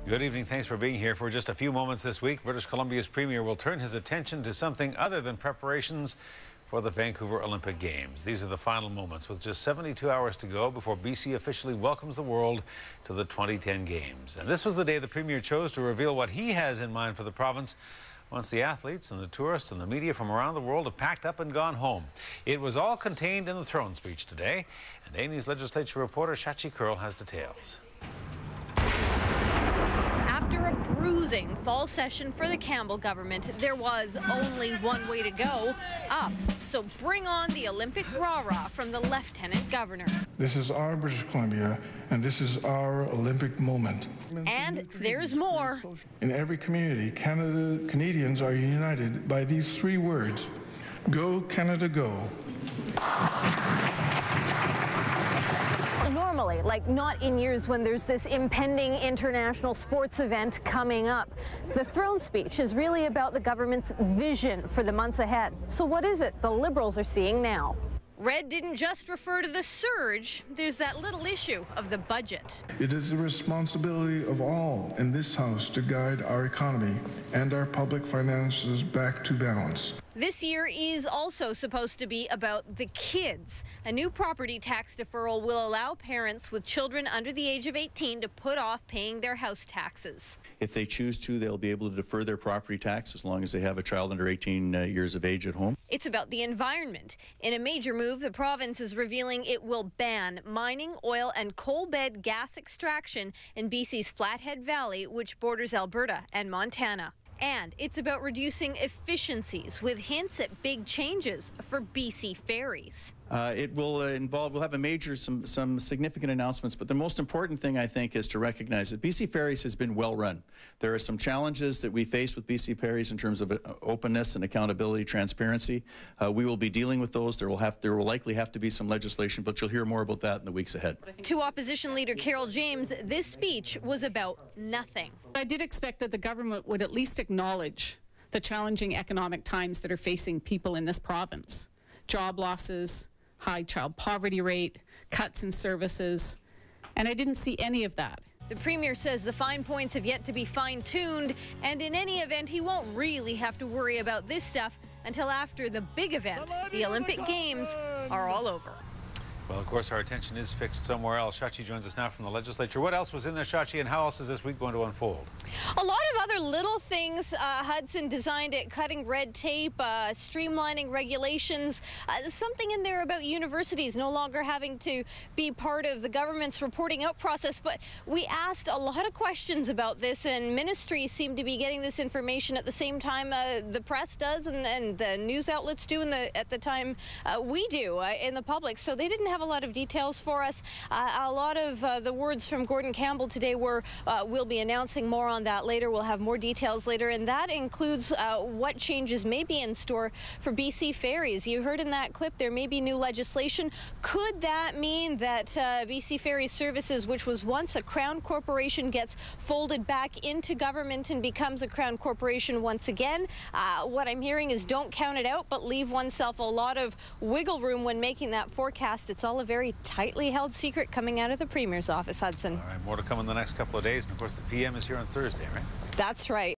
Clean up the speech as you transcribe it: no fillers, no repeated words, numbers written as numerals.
Good evening. Thanks for being here. For just a few moments this week, British Columbia's Premier will turn his attention to something other than preparations for the Vancouver Olympic Games. These are the final moments, with just 72 hours to go before BC officially welcomes the world to the 2010 Games. And this was the day the Premier chose to reveal what he has in mind for the province once the athletes and the tourists and the media from around the world have packed up and gone home. It was all contained in the throne speech today, and A&E's Legislature reporter Shachi Curl has details. After a bruising fall session for the Campbell government, there was only one way to go, up. So bring on the Olympic rah-rah from the Lieutenant Governor. This is our British Columbia, and this is our Olympic moment. And there's more. In every community, Canadians are united by these three words: Go, Canada, go. Normally, like not in years when there's this impending international sports event coming up. The throne speech is really about the government's vision for the months ahead. So what is it the Liberals are seeing now? Red didn't just refer to the surge. There's that little issue of the budget. It is the responsibility of all in this House to guide our economy and our public finances back to balance. This year is also supposed to be about the kids. A new property tax deferral will allow parents with children under the age of 18 to put off paying their house taxes. If they choose to, they'll be able to defer their property tax as long as they have a child under 18 years of age at home. It's about the environment. In a major move, the province is revealing it will ban mining, oil, and coal bed gas extraction in BC's Flathead Valley, which borders Alberta and Montana. And it's about reducing efficiencies with hints at big changes for BC ferries. It will we'll have some significant announcements, but the most important thing, I think, is to recognize that BC Ferries has been well run. There are some challenges that we face with BC Ferries in terms of openness and accountability, transparency. We will be dealing with those. There will likely have to be some legislation, but you'll hear more about that in the weeks ahead. To Opposition Leader Carol James, this speech was about nothing. I did expect that the government would at least acknowledge the challenging economic times that are facing people in this province. Job losses, high child poverty rate, cuts in services, and I didn't see any of that. The Premier says the fine points have yet to be fine-tuned, and in any event, he won't really have to worry about this stuff until after the big event, the Olympic Games, are all over. Well, of course, our attention is fixed somewhere else. Shachi joins us now from the Legislature. What else was in there, Shachi, and how else is this week going to unfold? A lot of other little things, Hudson, designed at cutting red tape, streamlining regulations, something in there about universities no longer having to be part of the government's reporting out process. But we asked a lot of questions about this, and ministries seem to be getting this information at the same time the press does and the news outlets do at the time we do in the public. So they didn't have a lot of details for us. A lot of the words from Gordon Campbell today were, we'll be announcing more on that later. We'll have more details later, and that includes what changes may be in store for BC Ferries. You heard in that clip there may be new legislation. Could that mean that BC Ferries Services, which was once a Crown Corporation, gets folded back into government and becomes a Crown Corporation once again? What I'm hearing is don't count it out, but leave oneself a lot of wiggle room when making that forecast. It's all a very tightly held secret coming out of the Premier's office, Hudson. All right, more to come in the next couple of days. And, of course, the PM is here on Thursday, right? That's right.